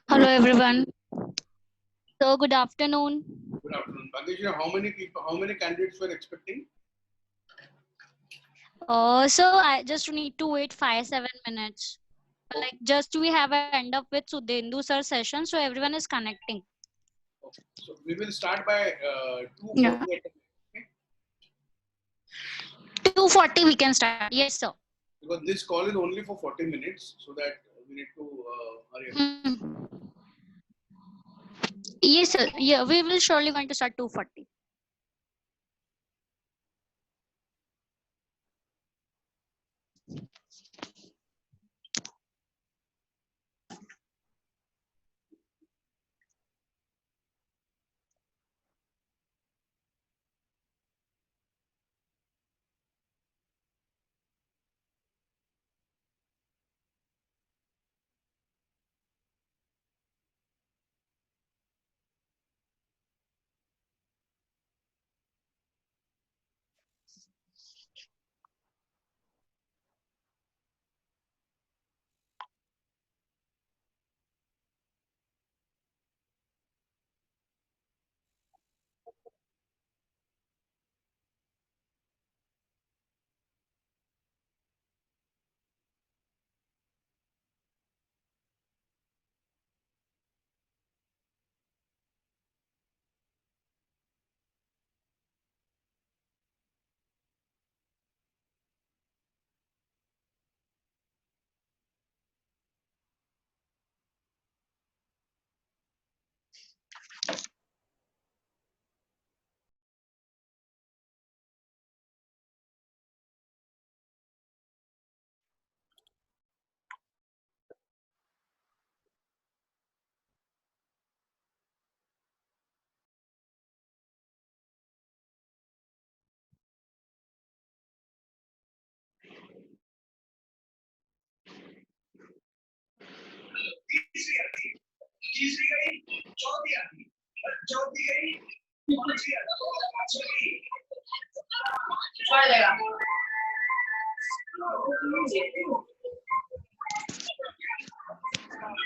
Hello everyone. So good afternoon. Good afternoon. Bhagesh, how many candidates were expecting? So I just need to wait 5-7 minutes. Like just we have end up with Sudhendu sir session, so everyone is connecting. Okay. So we will start by 2:40. Yeah. Okay? 2:40 we can start. Yes, sir. Because this call is only for 40 minutes, so that we need to hurry up. Yes, sir. Yeah, we will surely going to start 2:40.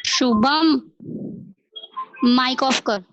Shubham mike off कर.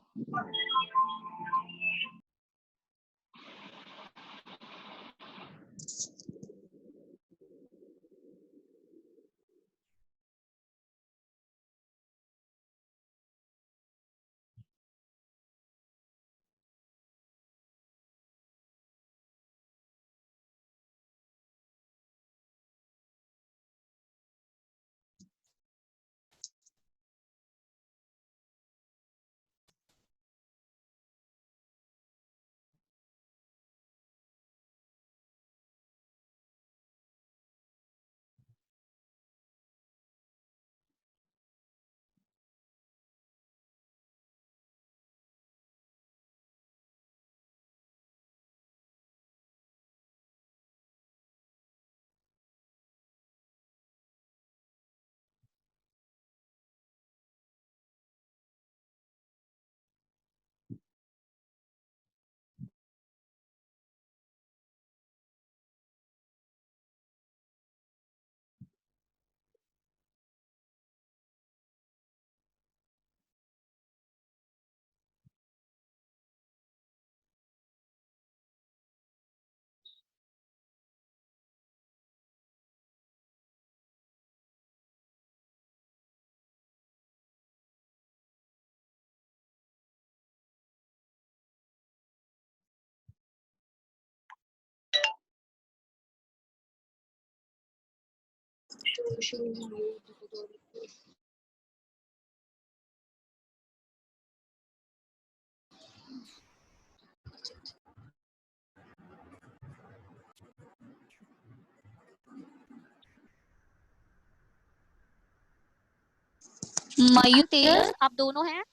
मयूर तेज आप दोनों हैं?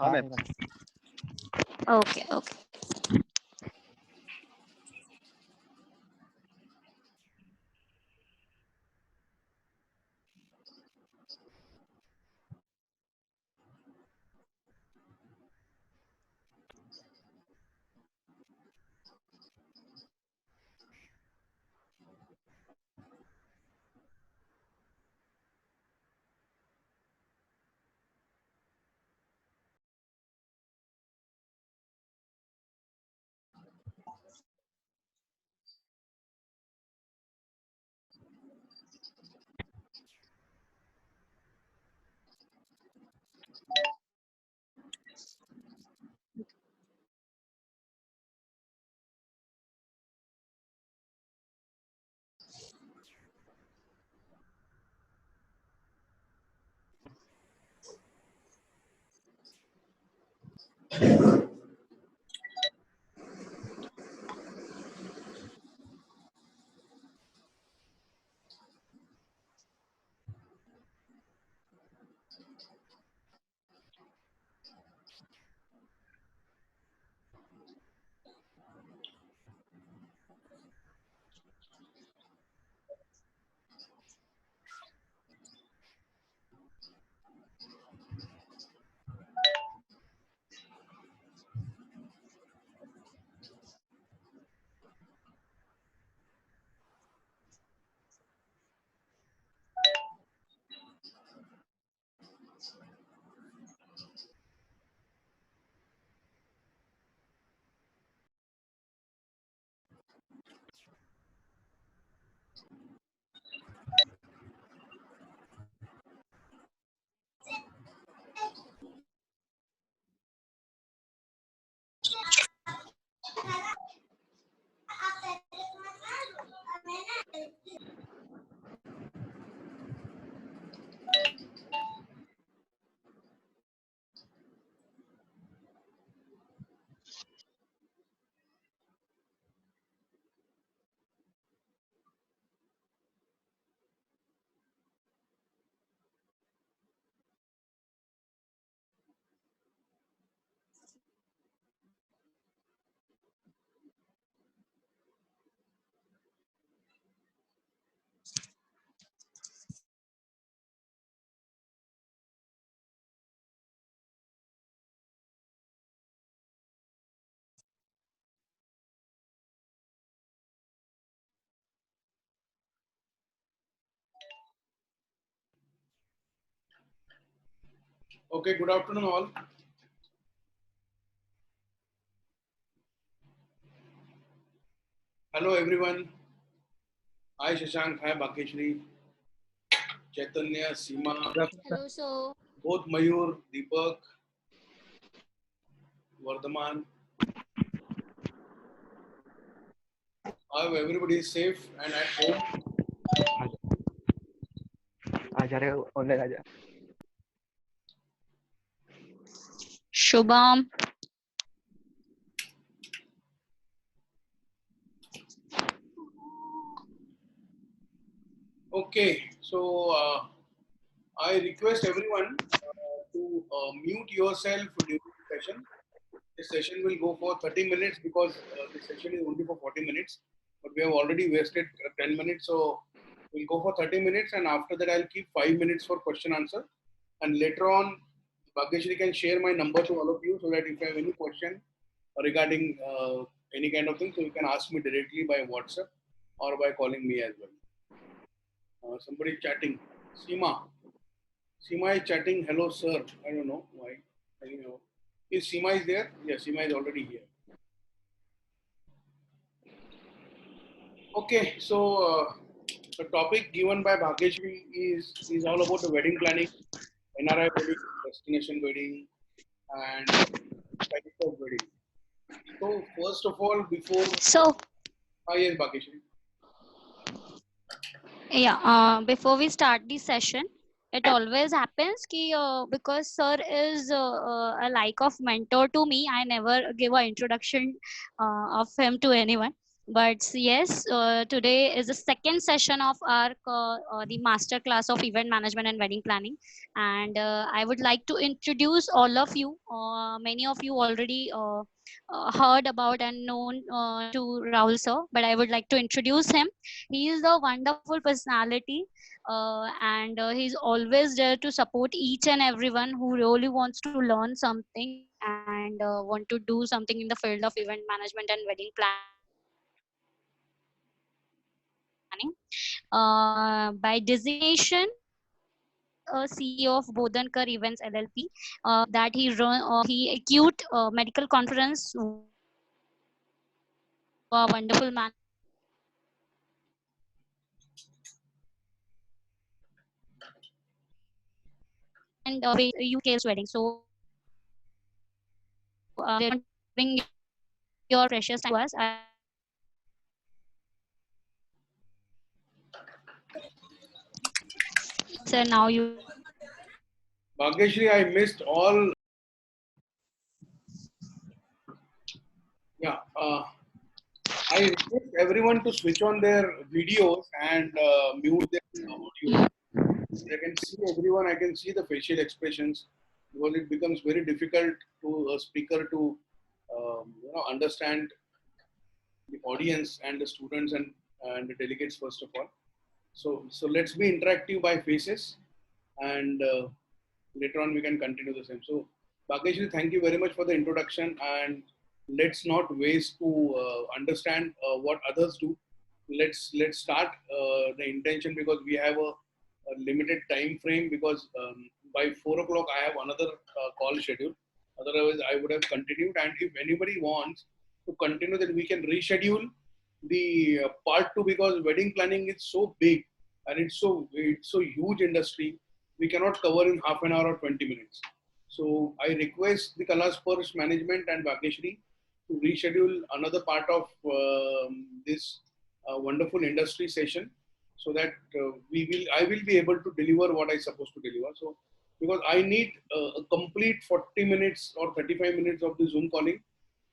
हाँ ma'am. Okay okay. Okay, good afternoon all. Hello everyone. Hi Shashank, hi Bhageshri, Chaitanya, Seema, hello sir. both Mayur, Deepak, Vardhaman. I hope everybody is safe and at home. आजा रे online आजा। Shubham. Okay, so I request everyone to mute yourself during the session. This session will go for 30 minutes because this session is only for 40 minutes, but we have already wasted 10 minutes. So we'll go for 30 minutes, and after that, I'll keep 5 minutes for question answer. And later on, Bhageshri can share my number to all of you so that if you have any question regarding any kind of thing, so you can ask me directly by WhatsApp or by calling me as well. Somebody chatting. Seema. Seema is chatting. Hello, sir. I don't know why. I don't know. Is Seema is there? Yes, Seema is already here. Okay, so the topic given by Bhageshri is all about the wedding planning, NRI wedding, destination wedding, and types of wedding. So first of all, before So yes, Bhageshri. Yeah, before we start the session, it always happens ki, because sir is a like of mentor to me, I never give an introduction of him to anyone. But yes, today is the second session of our the master class of event management and wedding planning, and I would like to introduce all of you. Many of you already heard about and known to Rahul sir, but I would like to introduce him. He is a wonderful personality, and he's always there to support each and everyone who really wants to learn something and want to do something in the field of event management and wedding planning. By designation, he is a CEO of Bodhankar Events LLP. He acute medical conference, a wonderful manager, and UK's wedding. So giving your precious time to us. Sir, now you can start. Bhagyashri, I missed all. Yeah, I request everyone to switch on their videos and mute their audio. I can see everyone. I can see the facial expressions because it becomes very difficult to a speaker to understand the audience and the students and the delegates first of all. So let's be interactive by faces, and later on we can continue the same. So Bhagyashri, thank you very much for the introduction, and let's not waste to understand what others do. Let's start the intention because we have a limited time frame because by 4 o'clock I have another call schedule. Otherwise, I would have continued. And if anybody wants to continue, then we can reschedule the part two because wedding planning is so big and it's so huge industry. We cannot cover in half an hour or 20 minutes. So I request the Kalaspurs management and Bhagyashri to reschedule another part of this wonderful industry session so that I will be able to deliver what I supposed to deliver. So because I need a complete 40 minutes or 35 minutes of the Zoom calling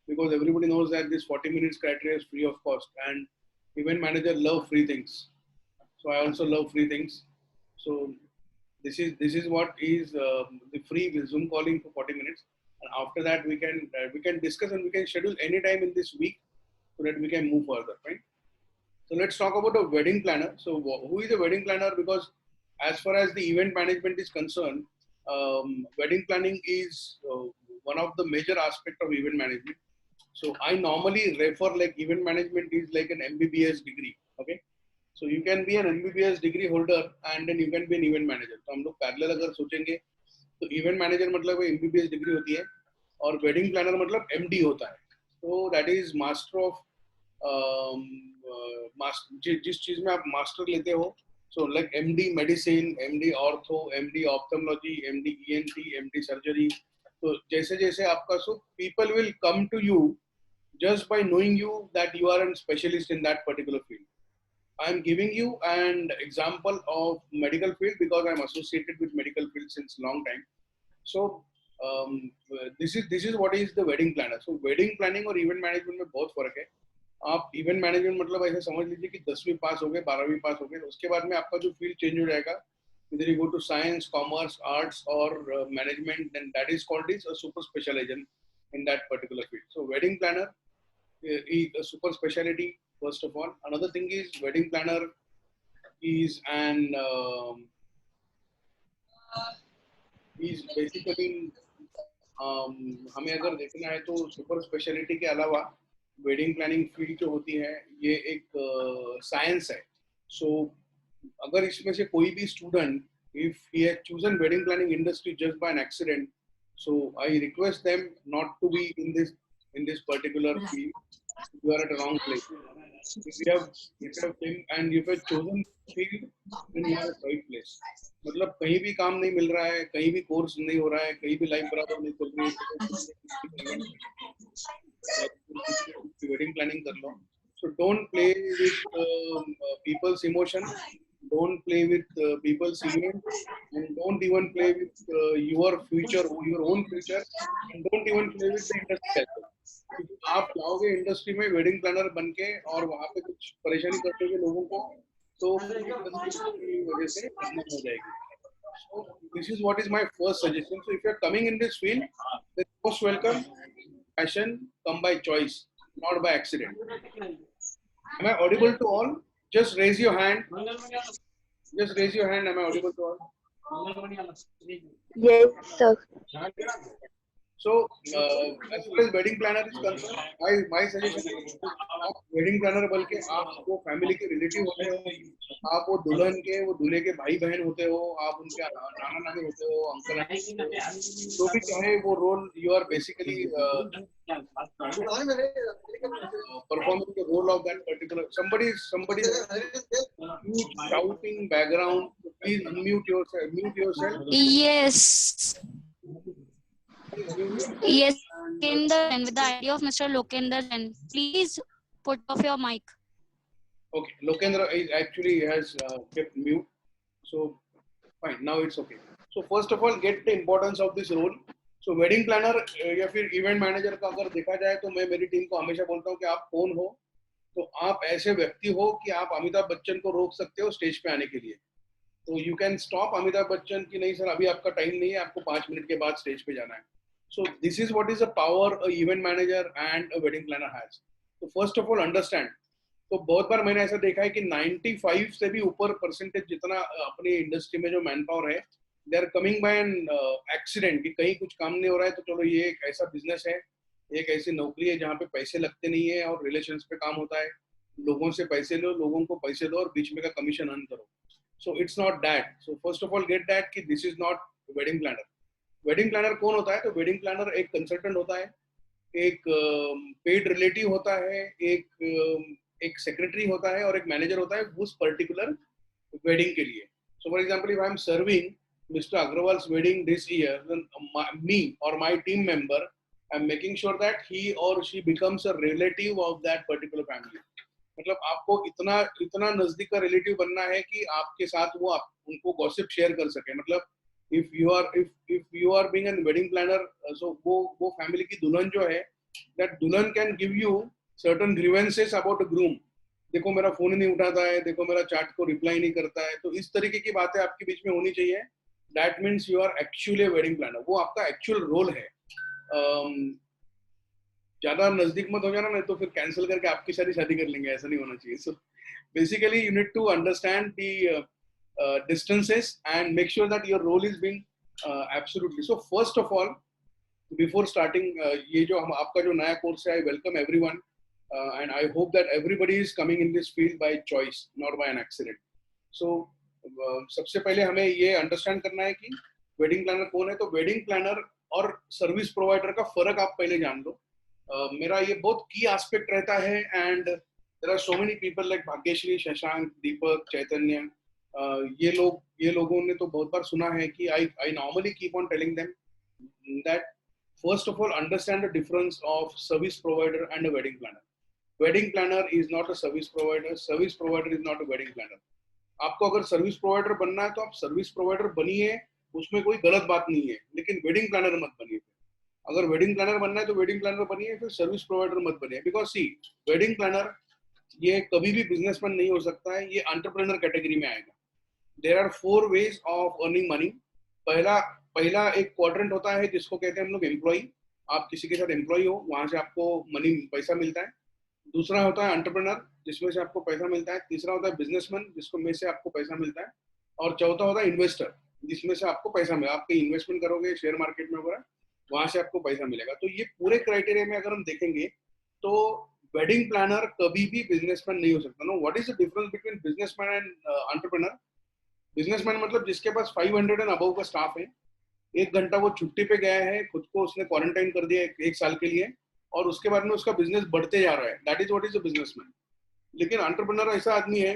because everybody knows that this 40 minutes criteria is free of cost and event manager love free things. So I also love free things. So this is what is the free Zoom calling for 40 minutes. And after that we can discuss and we can schedule any time in this week so that we can move further, right? So let's talk about a wedding planner. So who is a wedding planner? Because as far as the event management is concerned, wedding planning is one of the major aspect of event management. So I normally refer like event management is like an MBBS degree. Okay. So you can be an MBBS degree holder and then you can be an event manager. तो हम लोग parallel अगर सोचेंगे तो event manager मतलब MBBS degree होती है और wedding planner मतलब MD होता है. So that is master of जिस चीज में आप मास्टर लेते हो. So like MD medicine, MD ortho, MD ophthalmology, MD ENT, MD surgery. So जैसे जैसे आपका so people will come to you just by knowing you that you are a specialist in that particular field. I am giving you an example of medical field because I am associated with medical field since long time. So this is what is the wedding planner. So wedding planning और event management में बहुत फर्क है. आप event management मतलब ऐसे समझ लीजिए कि 10वीं पास हो गए 12वीं पास हो गए उसके बाद में आपका जो फील्ड चेंज हो जाएगा. Either you go to science, commerce, arts or management, then that is called is a super specialization in that particular field. So wedding planner is a super specialty first of all. Another thing is wedding planner is is basically हमें अगर देखना है तो super speciality के अलावा wedding planning field जो होती है ये एक साइंस है. सो अगर इसमें से कोई भी student if he has chosen wedding planning industry just by an accident, so I request them not to be in this particular field. You are at the wrong place. If you have and if you have chosen field, then you are at the right place. मतलब कहीं भी काम नहीं मिल रहा है, कहीं भी course नहीं हो रहा है, कहीं भी लाइफ बराबर नहीं चल रही है. वेडिंग प्लानिंग कर लो. So don't play with people's emotion, don't play with people's events, and don't even play with your future, your own future, and don't even play with the industry as well. क्योंकि आप जाओगे industry में wedding planner बन के और वहाँ पे कुछ परेशानी कर दोगे लोगों को, तो पूरी इंडस्ट्री की वजह से बदनाम हो जाएगी. So this is what is my first suggestion. So if you are coming in this field, then most welcome. Passion come by choice, not by accident. Am I audible to all? Just raise your hand. Just raise your hand. Am I audible to all? Yes, sir. So, as far as wedding planner is concerned, my suggestion is आप wedding planner बल्कि आप वो family के relative होते हो, आप वो दुल्हन के वो दूल्हे के भाई बहन होते हो, आप उनके नाना नानी होते हो, अंकल आंटी, जो भी चाहे वो role you are basically performing the role of that particular somebody huge shouting background. Please unmute yourself. Mute yourself. Yes. Yes, Lokendra, with the idea of Mr. Lokendra, then please put off your mic. Okay, Lokendra is actually has kept mute, so fine. Now it's okay. So first of all, get the importance of this role. So wedding planner या फिर event manager का अगर देखा जाए तो मैं मेरी team को हमेशा बोलता हूँ कि आप कौन हो, तो आप ऐसे व्यक्ति हो कि आप अमिताभ बच्चन को रोक सकते हो स्टेज पे आने के लिए. तो you can stop Amitabh Bachchan की नहीं सर अभी आपका टाइम नहीं है, आपको 5 मिनट के बाद स्टेज पे जाना है. So this is what is the power a event manager and a wedding planner has. So first of all understand. तो बहुत बार मैंने ऐसा देखा है कि 95 से भी ऊपर परसेंटेज जितना अपनी इंडस्ट्री में जो मैन पावर है, they are coming by an accident कि कहीं कुछ काम नहीं हो रहा है तो चलो ये एक ऐसा बिजनेस है, एक ऐसी नौकरी है जहाँ पे पैसे लगते नहीं है और रिलेशंस पे काम होता है, लोगों से पैसे लो, लोगों को पैसे दो और बीच में का कमीशन अर्न करो. So it's not that. So first of all get that कि this is not wedding planner. Wedding planner कौन होता है? तो वेडिंग प्लानर एक कंसल्टेंट होता है, एक पेड रिलेटिव होता है, एक सेक्रेटरी होता है और एक मैनेजर होता है उस पर्टिकुलर वेडिंग के लिए. So for example if I am serving mister Agrawal's wedding this year, then me और my team member I am making sure that he or she becomes a relative of that particular family. मतलब आपको इतना नजदीक का relative बनना है कि आपके साथ वो उनको गॉसिप शेयर कर सके. मतलब if you are being a wedding planner, so वो family की दुल्हन जो है, that दुल्हन can give you certain grievances about a groom. देखो मेरा फोन नहीं उठाता है, देखो मेरा चैट को रिप्लाई नहीं करता है, तो इस तरीके की बातें आपके बीच में होनी चाहिए. That means you are actually a wedding planner. वो आपका actual role है. ज्यादा नजदीक मत हो जाना, नहीं तो फिर कैंसिल करके आपकी सारी शादी कर लेंगे, ऐसा नहीं होना चाहिए. So basically you need to understand the distances and make sure that your role is being absolutely. So first of all, before starting ये जो हम आपका जो नया कोर्स है, I welcome everyone and I hope that everybody is coming in this field by choice, not by an accident. So सबसे पहले हमें ये अंडरस्टैंड करना है कि वेडिंग प्लानर कौन है. तो वेडिंग प्लानर और सर्विस प्रोवाइडर का फर्क आप पहले जान लो. मेरा ये बहुत की एस्पेक्ट रहता है and there are so many people like Bhagyashree, Shashank, Deepak, Chaitanya, ये लोगों ने तो बहुत बार सुना है कि I normally keep on telling them that first of all understand the difference of service provider and a wedding planner. Wedding planner is not a service provider. Service provider is not a wedding planner. आपको अगर service provider बनना है तो आप service provider बनिए, उसमें कोई गलत बात नहीं है, लेकिन वेडिंग प्लानर मत बनिए. अगर वेडिंग प्लानर बनना है तो वेडिंग प्लानर बनिए, फिर सर्विस प्रोवाइडर मत बनिए. बिकॉज सी वेडिंग प्लानर ये कभी भी बिजनेसमैन नहीं हो सकता है, ये एंटरप्रेन्योर कैटेगरी में आएगा. There are 4 ways of earning money. पहला एक क्वाड्रेंट होता है जिसको कहते हैं हम लोग एम्प्लॉय. आप किसी के साथ एम्प्लॉय हो, वहां से आपको मनी पैसा मिलता है. दूसरा होता है एंटरप्रेन्योर, जिसमें से आपको पैसा मिलता है. तीसरा होता है बिजनेसमैन, जिसको में से आपको पैसा मिलता है. और चौथा होता है इन्वेस्टर, जिसमें से आपको पैसा मिलेगा. आप कहीं इन्वेस्टमेंट करोगे शेयर मार्केट में वगैरह, वहां से आपको पैसा मिलेगा. तो ये पूरे क्राइटेरिया में अगर हम देखेंगे तो वेडिंग प्लानर कभी भी बिजनेसमैन नहीं हो सकता. No, what is the difference between businessman and entrepreneur? Businessman मतलब जिसके पास 500 एंड अबव का स्टाफ है, 1 घंटा वो छुट्टी पे गया है, खुद को उसने क्वारंटाइन कर दिया 1 साल के लिए, और उसके बाद में उसका बिजनेस बढ़ते जा रहा है. That is what is a businessman. लेकिन एंटरप्रेन्योर ऐसा आदमी है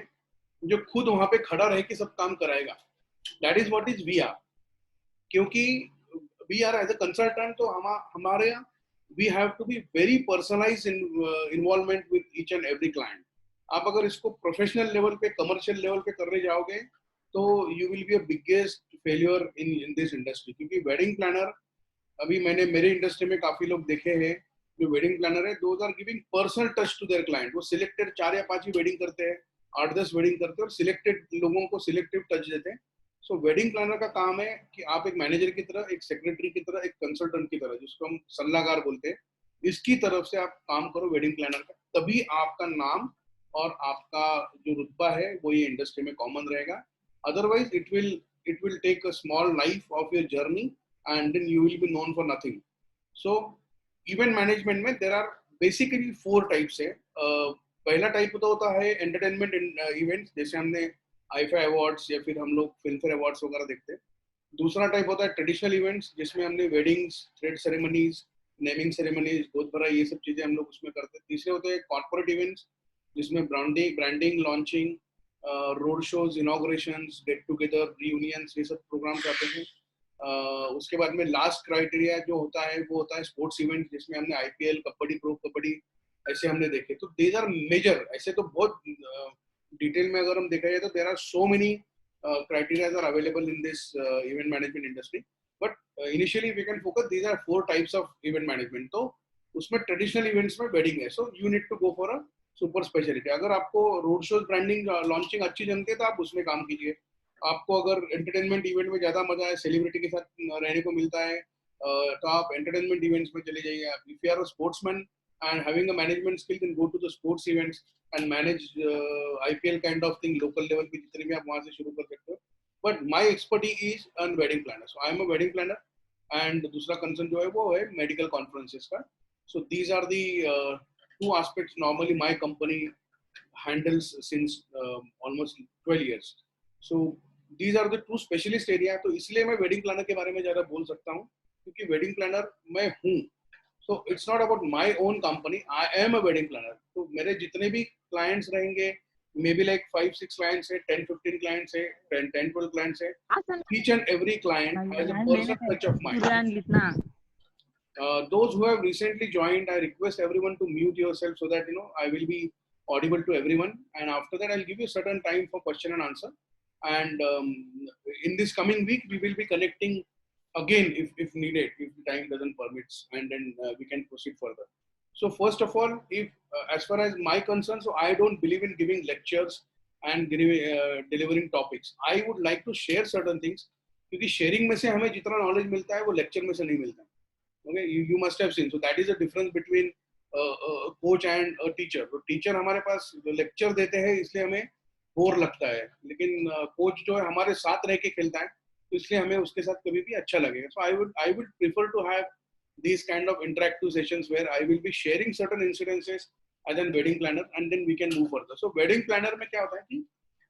जो खुद वहां पे खड़ा रह के सब काम कराएगा. That is what is we are. क्योंकि we are as a consultant, तो हमारे we have to be very personalized in involvement with each and every client. आप अगर इसको प्रोफेशनल लेवल पे, कमर्शियल लेवल पे करने जाओगे तो you will be a biggest failure in this industry. क्योंकि वेडिंग प्लानर, अभी मैंने मेरे इंडस्ट्री में काफी लोग देखे हैं जो वेडिंग प्लानर है, those are giving personal touch to their client. वो सिलेक्टेड 4 या 5 ही वेडिंग करते हैं, 8-10 वेडिंग करते हैं और सिलेक्टेड लोगों को सिलेक्टिव टच देते हैं. सो वेडिंग प्लानर का काम है कि आप एक मैनेजर की तरह, एक सेक्रेटरी की तरह, एक कंसल्टेंट की तरह, जिसको हम सलाहकार बोलते हैं, इसकी तरफ से आप काम करो वेडिंग प्लानर का. तभी आपका नाम और आपका जो रुतबा है वो ये इंडस्ट्री में कॉमन रहेगा. Otherwise it will take a small life of your journey and then you will be known for nothing. So event management में देयर आर बेसिकली 4 टाइप्स है. पहला टाइप तो होता है एंटरटेनमेंट इवेंट्स, जैसे हमने आईफा अवार्ड्स या फिर हम लोग फिल्म फेयर अवार्ड्स वगैरह देखते हैं. दूसरा टाइप होता है ट्रेडिशनल इवेंट्स, जिसमें हमने weddings, thread ceremonies, naming ceremonies, गोद भराई, ये सब चीजें हम लोग उसमें करते हैं. तीसरे होते हैं कॉर्पोरेट इवेंट्स, जिसमें branding, launching, road shows, inaugurations, get together, reunions, ये सब प्रोग्राम्स आते हैं. उसके बाद में लास्ट क्राइटेरिया जो होता है वो होता है स्पोर्ट्स इवेंट, जिसमें हमने आईपीएल, कबड्डी, प्रो कबड्डी ऐसे हमने देखे. तो दीज आर मेजर. ऐसे तो बहुत डिटेल में अगर हम देखा जाए तो there are so many criterias are available in this event management industry. But initially we can focus, these are 4 types of event management. तो उसमें ट्रेडिशनल इवेंट्स में वेडिंग है, so you need to go for a super speciality. अगर आपको road shows, branding, launching अच्छी जमती है तो आप उसमें काम कीजिए. आपको अगर एंटरटेनमेंट इवेंट में ज्यादा मजा है, सेलिब्रिटी के साथ रहने को मिलता है, तो आप एंटरटेनमेंट इवेंट्स में चले जाइए. If you are a sportsman and having a management skill, then go to the sports events and manage IPL kind of thing, local level की जितने भी आप वहाँ से शुरू कर सकते हो. But my expertise is on wedding planner, so I am a wedding planner. And दूसरा concern जो है वो है medical conferences का. So these are the 2 aspects normally my company handles since almost 12 years. So these are the 2 specialist area. तो इसलिए मैं wedding planner के बारे में ज़्यादा बोल सकता हूँ, क्योंकि wedding planner मैं हूँ. So it's not about my own company. I am a wedding planner. तो मेरे जितने भी clients रहेंगे, maybe like 5-6 clients है, 10-15 clients है, 10-12 clients है. Each and every client has a personal touch of mine. Those who have recently joined, I request everyone to mute yourself so that I will be audible to everyone. And after that, I'll give you certain time for question and answer. And in this coming week, we will be connecting again if needed, if the time doesn't permits, and then we can proceed further. So first of all, if as far as my concern, so I don't believe in giving lectures and delivering topics. I would like to share certain things, क्योंकि sharing में से हमें जितना knowledge मिलता है वो lecture में से नहीं मिलता. Okay, you must have seen. So that is the difference between a coach and a teacher. तो teacher हमारे पास lecture देते हैं इसलिए हमें बोर लगता है, लेकिन coach जो है हमारे साथ रह के खेलता है, तो इसलिए हमें उसके साथ कभी भी अच्छा लगेगा. So I would prefer to have these kind of interactive sessions where I will be sharing certain incidences as a wedding planner, and then we can move further. So wedding planner में क्या होता है कि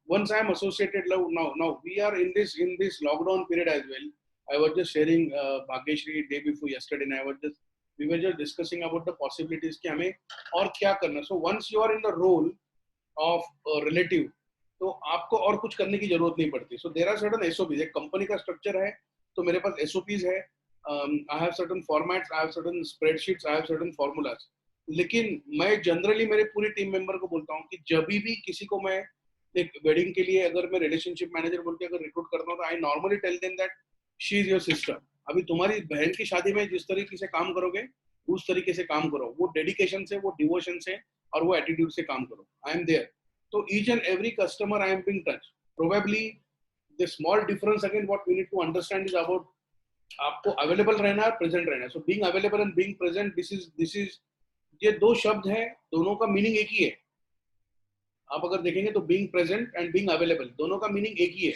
once I am associated now we are in this lockdown period as well. I was just sharing Bhagyashri day before yesterday, and we were just discussing about the possibilities कि हमें और क्या करना. So once you are in the role of a relative, तो आपको और कुछ करने की जरूरत नहीं पड़ती. So there are certain SOPs. एक कंपनी का स्ट्रक्चर है तो मेरे पास एसओपीज है, I have certain formats, I have certain spreadsheets, I have certain formulas. लेकिन मैं जनरली मेरे पूरी टीम मेंबर को बोलता हूँ कि जब भी किसी को मैं एक वेडिंग के लिए अगर मैं रिलेशनशिप मैनेजर बोल के अगर रिक्रूट करता हूँ, तो I normally tell them that she is your sister. अभी तुम्हारी बहन की शादी में जिस तरीके से काम करोगे उस तरीके से काम करो, वो डेडिकेशन से, वो डिवोशन से और वो एटीट्यूड से काम करो. I am there. So each and every customer I am being touched. Probably the small difference again what we need to understand is about आपको available रहना है, present रहना है. So being available and being present, this is ये 2 शब्द हैं, दोनों का मीनिंग एक ही है. आप अगर देखेंगे तो being present and being available दोनों का मीनिंग एक ही है.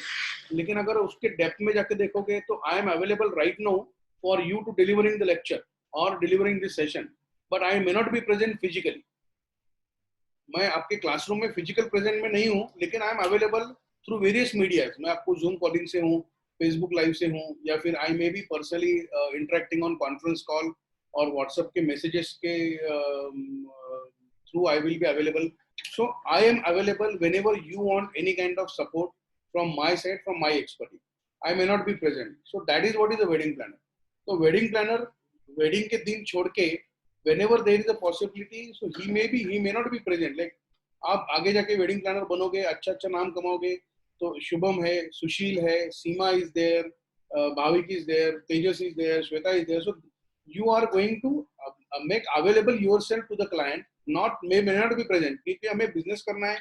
लेकिन अगर उसके डेप्थ में जाके देखोगे तो I am available right now for you to delivering the lecture or delivering this session, but I may not be present physically. मैं आपके क्लासरूम में फिजिकल प्रेजेंट में नहीं हूँ, लेकिन I am available through various medias. मैं आपको zoom calling से हूँ, फेसबुक लाइव से हूँ, या फिर I may be personally interacting on conference call और व्हाट्सएप के मैसेजेस के through I will be available. So I am available whenever you want any kind of support from my side, from my expertise. I may not be present. So that is what is a wedding planner. तो wedding planner wedding के दिन छोड़ के whenever there is a possibility, so he may not be present. Like आप आगे जाके wedding planner बनोगे, अच्छा नाम कमाओगे, तो शुभम है, सुशील है, Seema is there, Bhavik is there, Tejas is there, Shweta is there. So you are going to make available yourself to the client, not may not be present. क्योंकि हमें बिजनेस करना है,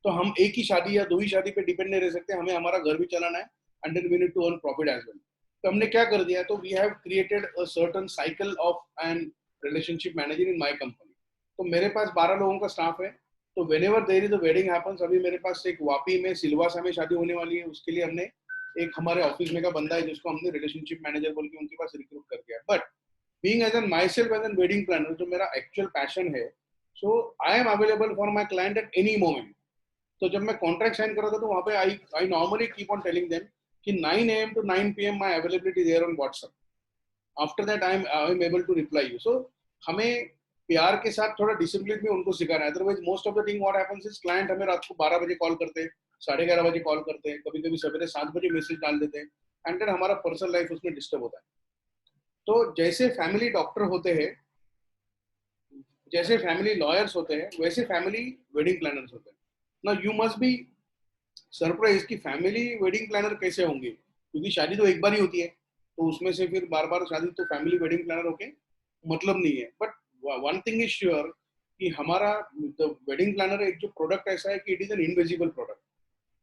तो हम एक ही शादी या दो ही शादी पे डिपेंड नहीं रह सकते, हमें हमारा घर भी चलाना है, and then we need to earn profit as well. तो हमने क्या कर दिया, तो we have created a certain cycle of an relationship manager in my company. तो मेरे पास 12 लोगों का स्टाफ है, तो whenever there is a wedding happens, अभी मेरे पास एक वापी में सिलवासा में शादी होने वाली है, उसके लिए हमने एक हमारे ऑफिस में का बंदा है जिसको हमने रिलेशनशिप मैनेजर बोल के उनके पास रिक्रूट कर दिया. But being as an myself as a wedding planner, जो मेरा actual passion है, so I am available for my client at any moment. तो जब मैं contract sign कर रहा था, तो वहाँ पे I normally keep on telling them कि 9 AM to 9 PM my availability there on WhatsApp. After that I am able to reply you. So हमें प्यार के साथ थोड़ा डिसिप्लिन में उनको सिखाना है. Otherwise most of the thing what happens is client हमें रात को 12 बजे कॉल करते हैं, 11:30 बजे कॉल करते हैं, कभी-कभी सवेरे 7 बजे मैसेज डाल देते हैं, and then हमारा पर्सनल लाइफ उसमें डिस्टर्ब होता है. तो जैसे फैमिली डॉक्टर होते हैं, जैसे फैमिली लॉयर्स होते हैं, वैसे फैमिली वेडिंग प्लानर्स होते हैं. ना यू मस्ट बी सरप्राइज कि फैमिली वेडिंग प्लानर कैसे होंगे, क्योंकि शादी तो एक बार ही होती है, तो उसमें से फिर बार बार शादी तो फैमिली वेडिंग प्लानर होके मतलब नहीं है. But one thing is sure कि हमारा वेडिंग प्लानर एक जो प्रोडक्ट ऐसा है कि it is an invisible product.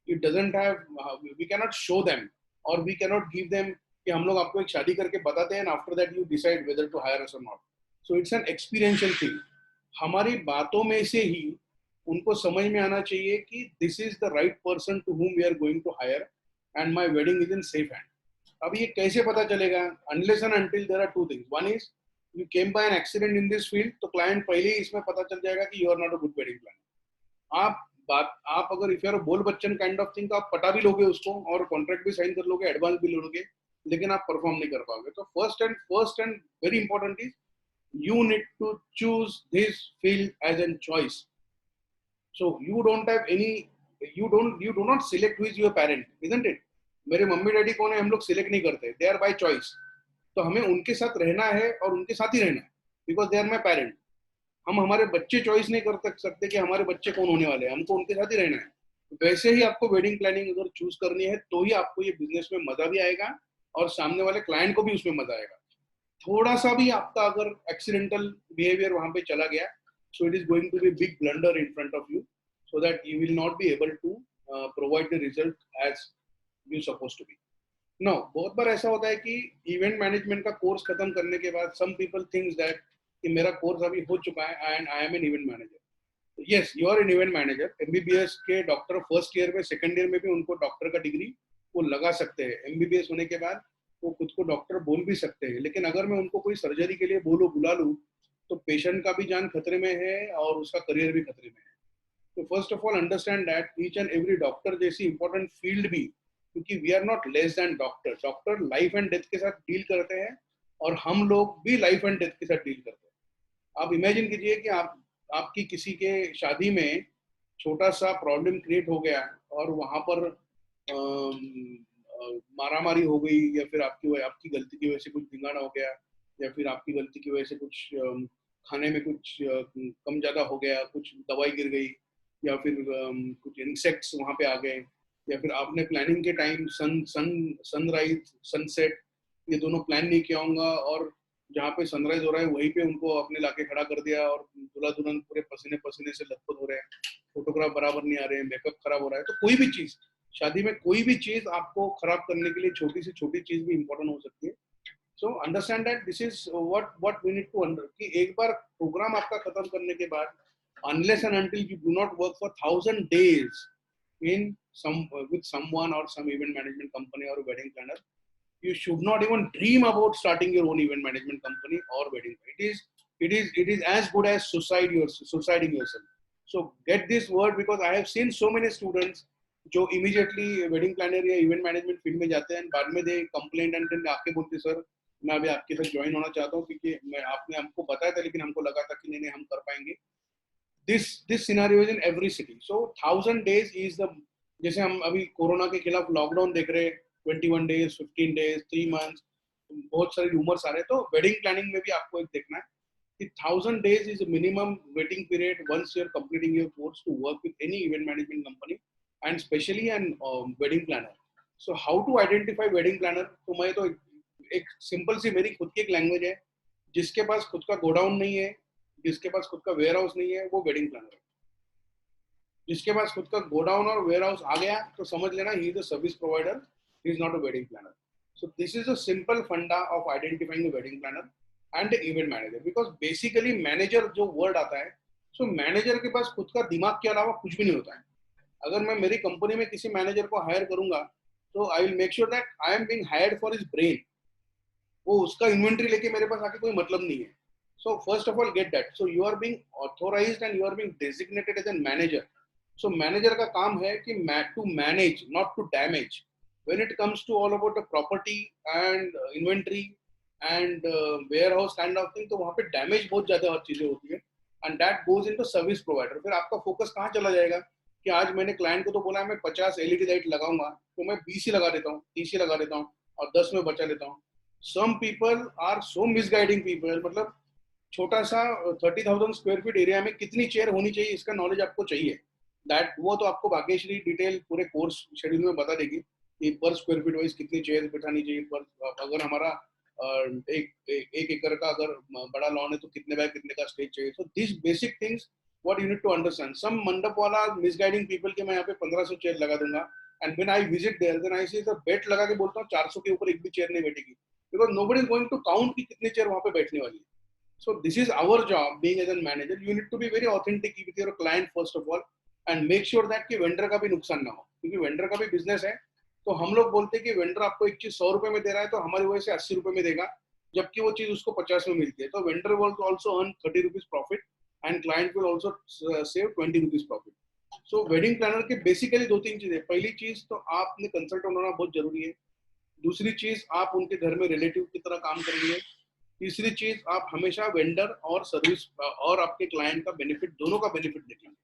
It doesn't have, we can not show them or we can not give them कि हम लोग आपको एक शादी करके बताते हैं, after that you decide whether to hire us or not. So it's an experiential thing. हमारी बातों में से ही उनको समझ में आना चाहिए कि this is the right person to whom we are going to hire and my wedding is in safe hand. अब ये कैसे पता चलेगा? Unless and until there are two things. One is you came by an accident in this field, तो client पहले ही इसमें पता चल जाएगा कि you are not a good wedding planner. आप अगर इफ यू आर बोल बच्चन काइंड ऑफ थिंग, तो आप पटा भी लोगे उसको और कॉन्ट्रैक्ट भी साइन कर लोगे, एडवांस भी लोगे, लेकिन आप परफॉर्म नहीं कर पाओगे. तो first and very important is you need to choose this field as an choice. So you don't have any, you do not select who is your parent, isn't it? मेरे mummy daddy कौन है हम लोग select नहीं करते, they are by choice. तो हमें उनके साथ रहना है और उनके साथ ही रहना है, because they are my parent. हम हमारे बच्चे चॉइस नहीं कर सकते कि हमारे बच्चे कौन होने वाले हैं, हमको उनके साथ ही रहना है. वैसे ही आपको वेडिंग प्लानिंग अगर चूज करनी है, तो ही आपको ये बिजनेस में मजा भी आएगा और सामने वाले क्लाइंट को भी उसमें मजा आएगा. थोड़ा सा भी आपका अगर एक्सीडेंटल बिहेवियर वहां पे चला गया, so it is going to be big blunder in front of you, so that you will not be able to provide the result as you suppose to be. No, बहुत बार ऐसा होता है कि इवेंट मैनेजमेंट का course खत्म करने के बाद सम पीपल थिंक्स दैट कि मेरा कोर्स अभी हो चुका है and I am an event manager. Yes, you are an event manager. MBBS के डॉक्टर फर्स्ट ईयर में, सेकंड ईयर में भी उनको डॉक्टर का डिग्री वो लगा सकते हैं. एमबीबीएस होने के बाद वो खुद को डॉक्टर बोल भी सकते हैं. लेकिन अगर मैं उनको कोई सर्जरी के लिए बुला लूँ, तो पेशेंट का भी जान खतरे में है और उसका करियर भी खतरे में है. तो first of all understand that each and every doctor जैसी इंपॉर्टेंट फील्ड भी, क्योंकि we are not less than doctor. Doctor life and death के साथ डील करते हैं और हम लोग भी लाइफ एंड डेथ के साथ डील करते हैं. आप इमेजिन कीजिए कि आपकी किसी के शादी में छोटा सा प्रॉब्लम क्रिएट हो गया और वहां पर मारामारी हो गई, या फिर आपकी गलती की वजह से कुछ धिंगाना हो गया, या फिर आपकी गलती की वजह से कुछ खाने में कुछ कम ज्यादा हो गया, कुछ दवाई गिर गई, या फिर कुछ इंसेक्ट्स वहां पे आ गए, या फिर आपने प्लानिंग के टाइम सनराइज सनसेट ये दोनों प्लान नहीं किया होगा और जहाँ पे सनराइज हो रहा है वहीं पे उनको अपने लाके खड़ा कर दिया और दूल्हा दुल्हन पूरे पसीने पसीने से लथपथ हो रहे हैं, फोटोग्राफ बराबर नहीं आ रहे हैं, मेकअप खराब हो रहा है. तो कोई भी चीज, शादी में कोई भी चीज आपको खराब करने के लिए छोटी से छोटी चीज भी इंपॉर्टेंट हो सकती है. So understand that this is what we need to कि एक बार प्रोग्राम आपका खत्म करने के बाद, unless and until you do not work for 1000 days in with someone or some event management company or a wedding planner, you should not even dream about starting your own event management company or wedding. It is as good as suiciding yourself. So get this word, because I have seen so many students जो immediately wedding planner या event management field में जाते हैं, बाद में they complain and then आके बोलते sir मैं अभी आपके साथ ज्वाइन होना चाहता हूँ क्योंकि आपने हमको बताया था लेकिन हमको लगा था कि नहीं हम कर पाएंगे. This scenario is in every city. So 1000 days is the, जैसे हम अभी कोरोना के खिलाफ लॉकडाउन देख रहे हैं, 21 days, 15 days, 3 months, बहुत सारे रूमर्स आ रहे हैं. तो वेडिंग प्लानिंग में भी आपको एक देखना है 1,000 days is a minimum waiting period once you're completing your course to work with any event management company and especially an wedding planner. So how to identify wedding planner? तो मैं तो एक सिंपल सी मेरी खुद की एक लैंग्वेज है, जिसके पास खुद का गोडाउन नहीं है, जिसके पास खुद का वेयर हाउस नहीं है, वो वेडिंग प्लानर है. जिसके पास खुद का गोडाउन और वेयर हाउस आ गया तो समझ लेना he is a service provider, he is not a wedding planner. So this is a simple funda of identifying a wedding planner and event manager. Because basically manager जो word आता है, so manager के पास खुद का दिमाग के अलावा कुछ भी नहीं होता है. अगर मैं मेरी कंपनी में किसी मैनेजर को हायर करूंगा तो I will make sure that I am being hired for his brain. वो उसका इन्वेंट्री लेके मेरे पास आके कोई मतलब नहीं है. So first of all, get that. So you are being authorized and you are being designated as a manager. So manager का काम है कि to manage, not to damage. When it comes to all about the property and inventory and warehouse kind of thing, तो वहाँ पे damage बहुत ज़्यादा हर चीजें होती है. And that goes into service provider. फिर आपका focus कहाँ चला जाएगा कि आज मैंने क्लाइंट को तो बोला मैं 50 LED लाइट लगाऊंगा, तो मैं 20 ही लगा देता हूँ, 30 ही लगा देता हूँ और 10 में बचा लेता हूँ. Some people are so misguiding people. मतलब छोटा सा 30,000 स्क्वायर फीट एरिया में कितनी चेयर होनी चाहिए इसका नॉलेज आपको चाहिए. दैट वो तो आपको भाग्यश्री डिटेल पूरे कोर्स शेड्यूल में बता देगी कि पर स्क्वायर फीट वाइज कितनी चेयर बिठानी चाहिए. पर अगर हमारा एक एकड़ का अगर बड़ा लॉन है तो कितने बाय कितने का स्टेज चाहिए. So this basic things what you need to understand. Some mandap वाला मिसगाइडिंग पीपल के मैं यहाँ पे 1500 चेयर लगा दूंगा and when I visit there then I see the bet लगा के बोलता हूँ 400 के ऊपर एक भी चेयर नहीं बैठेगी, because nobody is going to count कि कितनी चेयर वहाँ पे बैठने वाली है. So this is our job being as a manager. You need to be very authentic with your client first of all and make sure that कि vendor का भी नुकसान ना हो, क्योंकि vendor का भी business है. तो हम लोग बोलते हैं कि vendor आपको एक चीज 100 रुपए में दे रहा है तो हमारी वजह से 80 रुपए में देगा, जबकि वो चीज उसको 50 में मिलती है. तो vendor will also earn 30 rupees profit and client will also save 20 rupees profit. So wedding planner के basically दो तीन चीजें. पहली चीज तो आपने consultant होना बहुत जरूरी है. दूसरी चीज आप उनके घर में रिलेटिव की तरह काम करेंगे. तीसरी चीज आप हमेशा वेंडर और सर्विस और आपके क्लाइंट का बेनिफिट, दोनों का बेनिफिट देखेंगे.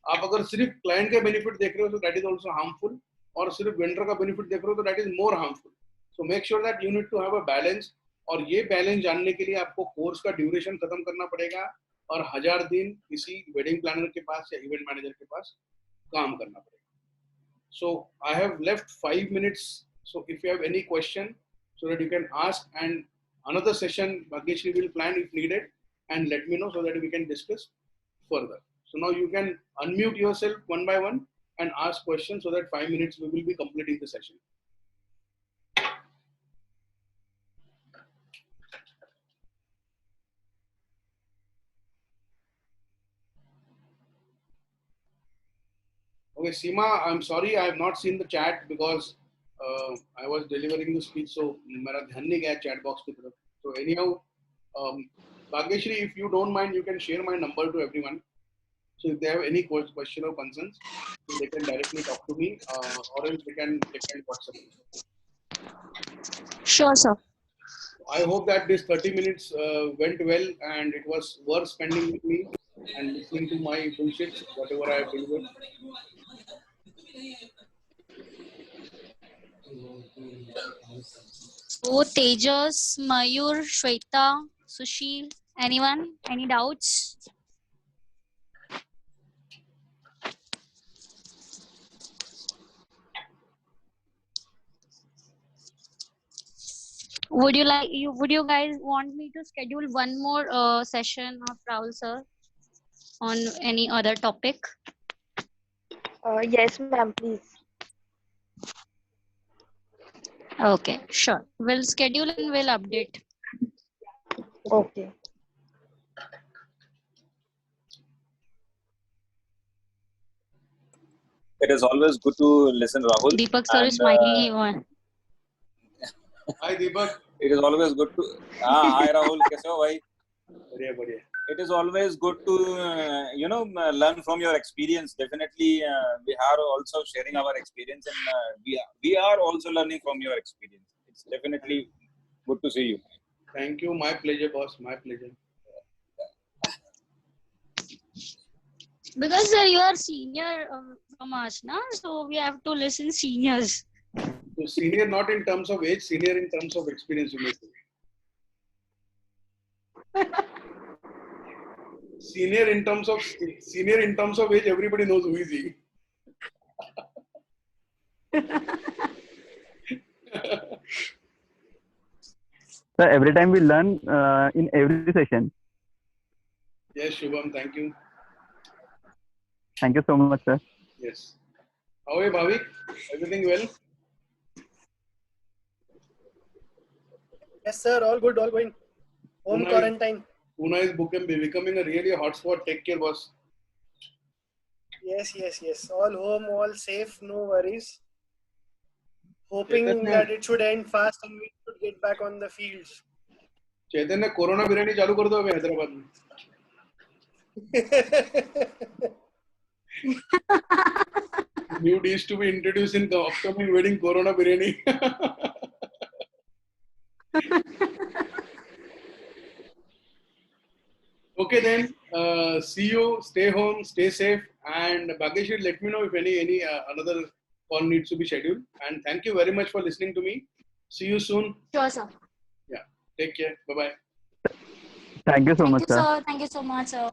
आप अगर सिर्फ क्लाइंट का बेनिफिट देख रहे हो तो दैट इज आल्सो हार्मफुल, और सिर्फ वेंडर का बेनिफिट देख रहे हो तो that is more harmful. So make sure that you need to have a balance. और ये बैलेंस जानने के लिए आपको कोर्स का ड्यूरेशन खत्म करना पड़ेगा और 1000 दिन किसी वेडिंग प्लानर के पास या इवेंट मैनेजर के पास काम करना पड़ेगा. So I have left 5 minutes. So if you have any question so that you can ask, and another session Bhagyashree will plan if needed and let me know so that we can discuss further. So now you can unmute yourself one by one and ask questions so that 5 minutes we will be completing the session. Okay, Seema, I'm sorry I have not seen the chat because I was delivering the speech, so मेरा ध्यान नहीं गया chat box की तरफ. So anyhow, Bhagyashree, if you don't mind, you can share my number to everyone. So if they have any question or concerns, so they can directly talk to me, or else they can WhatsApp me. Sure, sir. I hope that this 30 minutes went well and it was worth spending with me and listening to my bullshit, whatever I have delivered. So Tejas, Mayur, Shweta, Sushil, anyone? Any doubts? Would you guys want me to schedule one more session of Rahul sir on any other topic? Yes, ma'am, please. Okay, sure. We'll schedule and we'll update. Okay. It is always good to listen, Rahul. Deepak sir is smiling on. Hi Deepak. It is always good to. Hi Rahul, कैसे हो भाई? बढ़िया बढ़िया. It is always good to learn from your experience. Definitely, we are also sharing our experience, and we are also learning from your experience. It's definitely good to see you. Thank you. My pleasure, boss. My pleasure. Because sir, you are senior from us, na? So we have to listen seniors. So senior not in terms of age, senior in terms of experience, you may say. senior in terms of age, everybody knows who is he. Sir, every time we learn in every session. Yes, Shubham, thank you. Thank you so much, sir. Yes. How are you, Bhavik? Everything well? Yes, sir. All good. All going. Home Pune quarantine. Pune is becoming a really hotspot. Take care, boss. Yes. All home, all safe. No worries. Hoping Chaitanya, that it should end fast and we should get back on the fields. Chaitanya corona biryani चालू कर दो अभी हैदराबाद में. New dish to be introduced in the upcoming wedding, Corona biryani. Okay then, see you. Stay home, stay safe, and Bhageshwar, let me know if any another call needs to be scheduled. And thank you very much for listening to me. See you soon. Sure, sir. Yeah, take care. Bye bye. Thank you so Thank much, you, sir. sir. Thank you so much, sir.